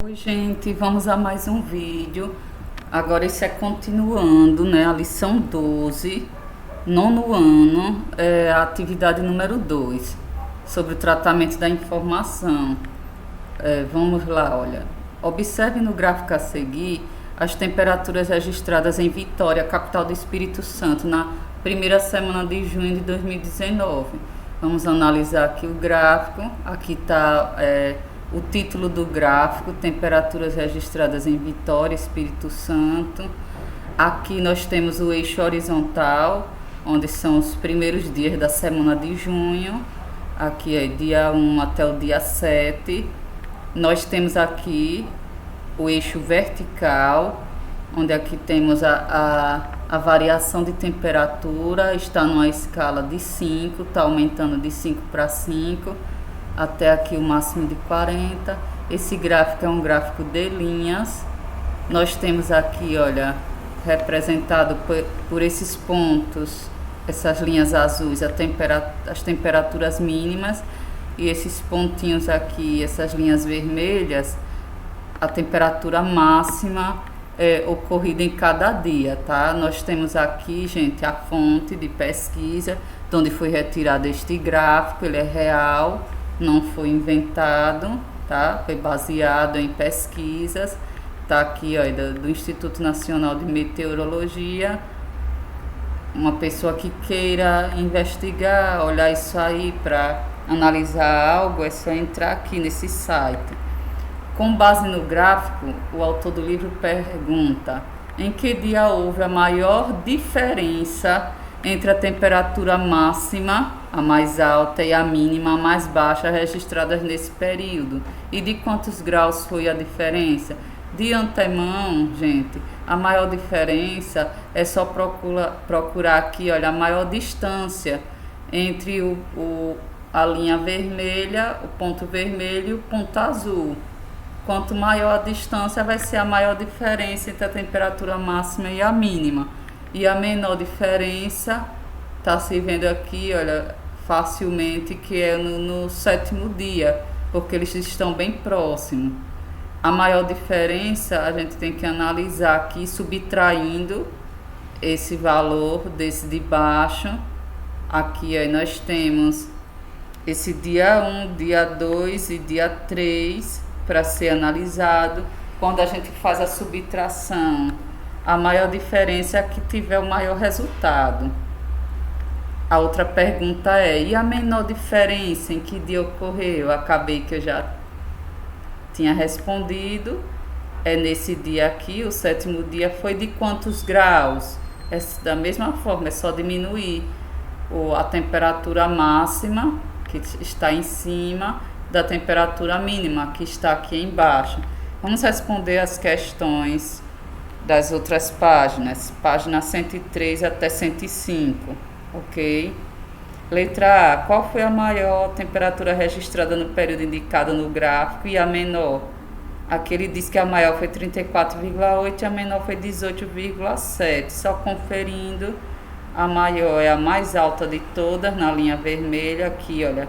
Oi, gente, vamos a mais um vídeo. Agora esse é continuando, né, a lição 12, nono ano, a atividade número 2, sobre o tratamento da informação. Vamos lá, olha. Observe no gráfico a seguir as temperaturas registradas em Vitória, capital do Espírito Santo, na primeira semana de junho de 2019. Vamos analisar aqui o gráfico. Aqui está o título do gráfico, temperaturas registradas em Vitória, Espírito Santo. Aqui nós temos o eixo horizontal, onde são os primeiros dias da semana de junho. Aqui é dia 1 até o dia 7. Nós temos aqui o eixo vertical, onde aqui temos a variação de temperatura, está numa escala de 5, está aumentando de 5 para 5, até aqui o máximo de 40. Esse gráfico é um gráfico de linhas. Nós temos aqui, olha, representado por esses pontos, essas linhas azuis, as temperaturas mínimas, e esses pontinhos aqui, essas linhas vermelhas, a temperatura máxima ocorrida em cada dia, tá? Nós temos aqui, gente, a fonte de pesquisa, de onde foi retirado este gráfico. Ele é real, não foi inventado, tá? Foi baseado em pesquisas. Tá aqui, ó, do Instituto Nacional de Meteorologia. Uma pessoa que queira investigar, olhar isso aí para analisar algo, é só entrar aqui nesse site. Com base no gráfico, o autor do livro pergunta: em que dia houve a maior diferença entre a temperatura máxima, a mais alta, e a mínima, a mais baixa, registradas nesse período? E de quantos graus foi a diferença? De antemão, gente, a maior diferença é só procurar aqui, olha, a maior distância entre a linha vermelha, o ponto vermelho e o ponto azul. Quanto maior a distância, vai ser a maior diferença entre a temperatura máxima e a mínima. E a menor diferença está se vendo aqui, olha, facilmente, que é no sétimo dia, porque eles estão bem próximos. A maior diferença a gente tem que analisar aqui, subtraindo esse valor desse de baixo. Aqui aí nós temos esse dia 1, dia 2 e dia 3 para ser analisado. Quando a gente faz a subtração, a maior diferença é a que tiver o maior resultado. A outra pergunta é: e a menor diferença, em que dia ocorreu? Acabei que eu já tinha respondido. É nesse dia aqui, o sétimo dia, foi de quantos graus? É da mesma forma, é só diminuir a temperatura máxima, que está em cima, da temperatura mínima, que está aqui embaixo. Vamos responder as questões das outras páginas, página 103 até 105, ok? Letra A: qual foi a maior temperatura registrada no período indicado no gráfico e a menor? Aqui ele diz que a maior foi 34,8 e a menor foi 18,7. Só conferindo, a maior é a mais alta de todas, na linha vermelha, aqui, olha,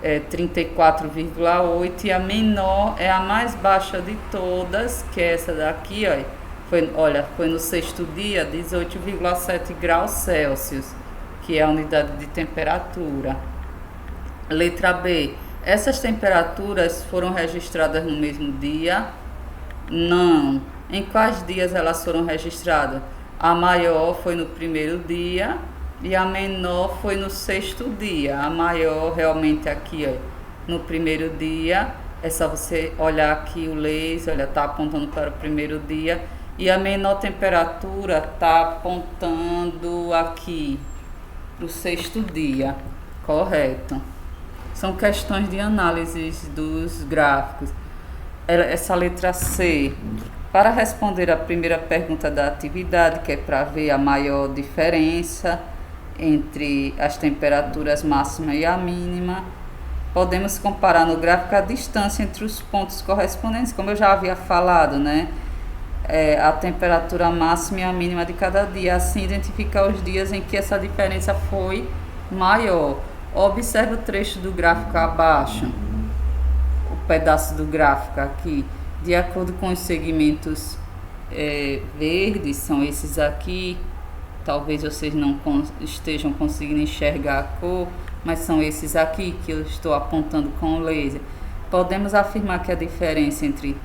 34,8, e a menor é a mais baixa de todas, que é essa daqui, foi no sexto dia, 18,7 graus Celsius, que é a unidade de temperatura. Letra B: essas temperaturas foram registradas no mesmo dia? Não. Em quais dias elas foram registradas? A maior foi no primeiro dia e a menor foi no sexto dia. A maior realmente aqui, no primeiro dia, é só você olhar aqui o laser, olha, tá apontando para o primeiro dia, e a menor temperatura tá apontando aqui para o sexto dia, correto? São questões de análise dos gráficos. Essa letra C: para responder a primeira pergunta da atividade, que é para ver a maior diferença entre as temperaturas máxima e a mínima, podemos comparar no gráfico a distância entre os pontos correspondentes, como eu já havia falado, né? A temperatura máxima e a mínima de cada dia, assim identificar os dias em que essa diferença foi maior. Observe o trecho do gráfico abaixo, o pedaço do gráfico aqui. De acordo com os segmentos verdes, são esses aqui. Talvez vocês não estejam conseguindo enxergar a cor, mas são esses aqui que eu estou apontando com o laser. Podemos afirmar que a diferença entre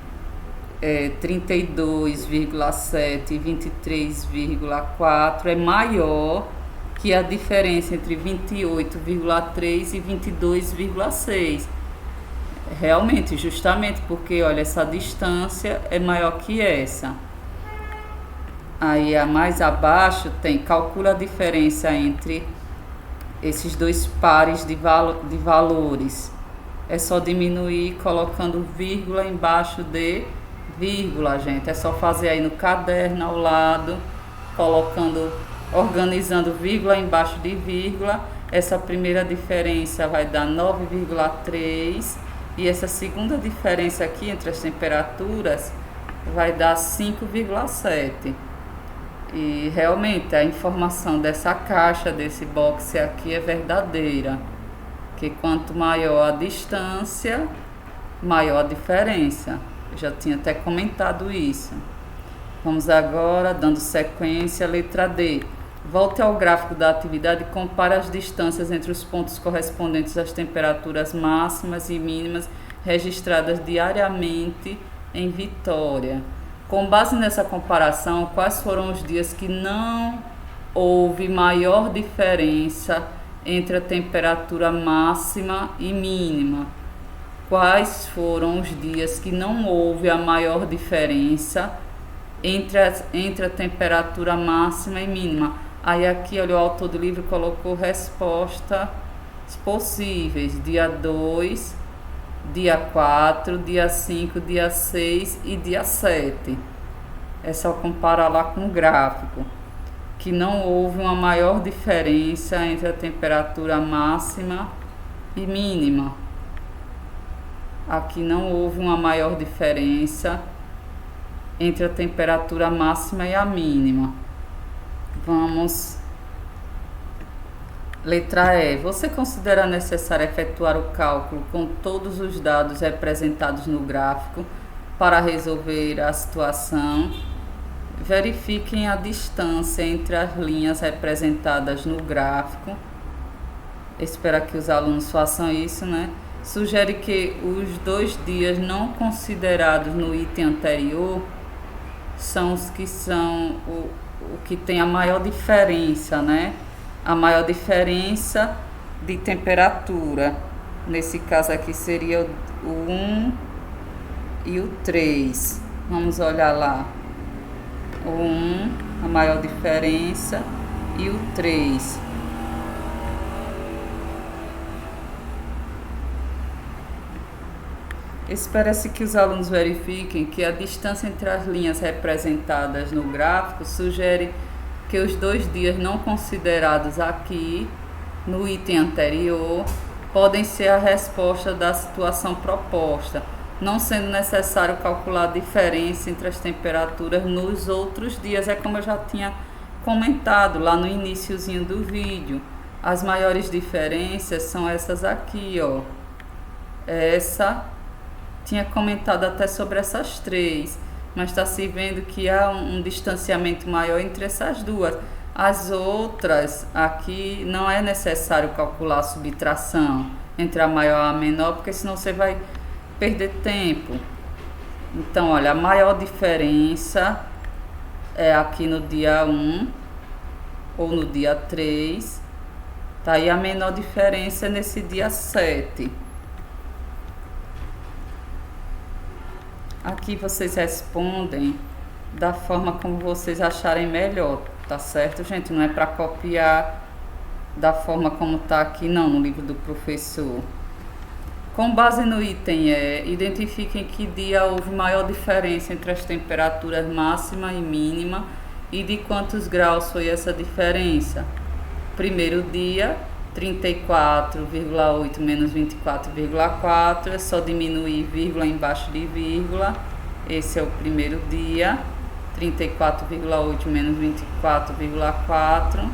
32,7 e 23,4 é maior que a diferença entre 28,3 e 22,6. Realmente, justamente porque, olha, essa distância é maior que essa. Aí, a mais abaixo, calcula a diferença entre esses dois pares de valores. É só diminuir colocando vírgula embaixo de vírgula, gente. É só fazer aí no caderno ao lado, organizando vírgula embaixo de vírgula. Essa primeira diferença vai dar 9,3 e essa segunda diferença aqui entre as temperaturas vai dar 5,7. E realmente a informação dessa caixa, desse box aqui é verdadeira, que quanto maior a distância, maior a diferença. Eu já tinha até comentado isso. Vamos agora, dando sequência, letra D. Volte ao gráfico da atividade e compare as distâncias entre os pontos correspondentes às temperaturas máximas e mínimas registradas diariamente em Vitória. Com base nessa comparação, quais foram os dias que não houve maior diferença entre a temperatura máxima e mínima? Quais foram os dias que não houve a maior diferença entre a temperatura máxima e mínima? Aí aqui, olha, o autor do livro colocou respostas possíveis: dia 2, dia 4, dia 5, dia 6 e dia 7. É só comparar lá com o gráfico, que não houve uma maior diferença entre a temperatura máxima e mínima. Aqui não houve uma maior diferença entre a temperatura máxima e a mínima. Vamos. Letra E. Você considera necessário efetuar o cálculo com todos os dados representados no gráfico para resolver a situação? Verifiquem a distância entre as linhas representadas no gráfico. Espero que os alunos façam isso, né? Sugere que os 2 dias não considerados no item anterior são os que são o que tem a maior diferença, né? A maior diferença de temperatura. Nesse caso aqui seria o 1 e o 3. Vamos olhar lá. O 1, a maior diferença, e o 3. Espera-se que os alunos verifiquem que a distância entre as linhas representadas no gráfico sugere que os 2 dias não considerados aqui no item anterior podem ser a resposta da situação proposta, não sendo necessário calcular a diferença entre as temperaturas nos outros dias. É como eu já tinha comentado lá no iniciozinho do vídeo. As maiores diferenças são essas aqui, ó. Essa tinha comentado até sobre essas 3, mas está se vendo que há um distanciamento maior entre essas duas. As outras aqui não é necessário calcular a subtração entre a maior e a menor, porque senão você vai perder tempo. Então, olha, a maior diferença é aqui no dia 1 ou no dia 3, tá? E a menor diferença é nesse dia 7. Aqui vocês respondem da forma como vocês acharem melhor, tá certo, gente? Não é para copiar da forma como tá aqui, não, no livro do professor. Com base no item identifiquem que dia houve maior diferença entre as temperaturas máxima e mínima e de quantos graus foi essa diferença. Primeiro dia, 34,8 menos 24,4, é só diminuir vírgula embaixo de vírgula. Esse é o primeiro dia, 34,8 menos 24,4,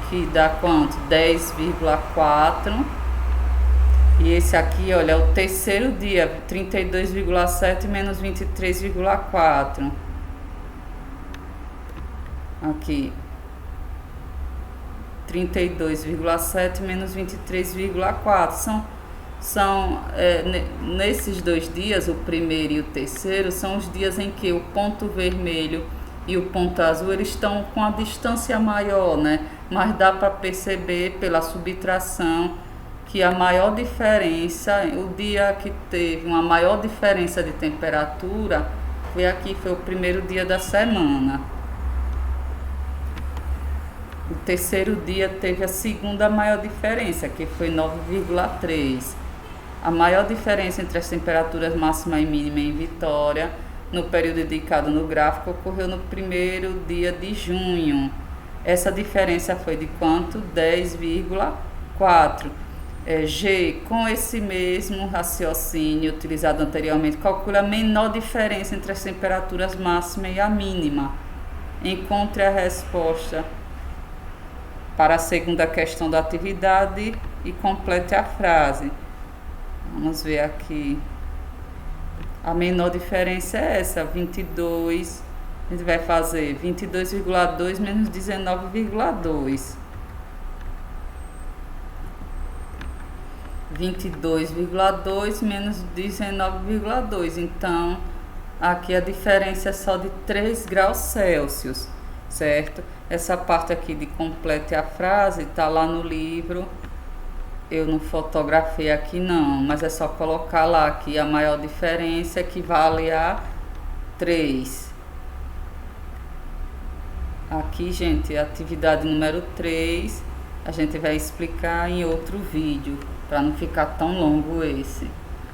que dá quanto? 10,4. E esse aqui, olha, é o terceiro dia, 32,7 menos 23,4. Aqui, 32,7 menos 23,4. Nesses 2 dias, o primeiro e o terceiro, são os dias em que o ponto vermelho e o ponto azul eles estão com a distância maior, né? Mas dá para perceber pela subtração que a maior diferença, o dia que teve uma maior diferença de temperatura foi o primeiro dia da semana. O terceiro dia teve a segunda maior diferença, que foi 9,3. A maior diferença entre as temperaturas máxima e mínima em Vitória, no período indicado no gráfico, ocorreu no primeiro dia de junho. Essa diferença foi de quanto? 10,4. G, com esse mesmo raciocínio utilizado anteriormente, calcula a menor diferença entre as temperaturas máxima e a mínima. Encontre a resposta para a segunda questão da atividade e complete a frase. Vamos ver aqui. A menor diferença é essa, 22. A gente vai fazer 22,2 menos 19,2. 22,2 menos 19,2. Então, aqui a diferença é só de 3 graus Celsius, certo? Essa parte aqui de complete a frase está lá no livro. Eu não fotografei aqui não, mas é só colocar lá que a maior diferença equivale a 3. Aqui, gente, a atividade número 3, a gente vai explicar em outro vídeo, para não ficar tão longo esse.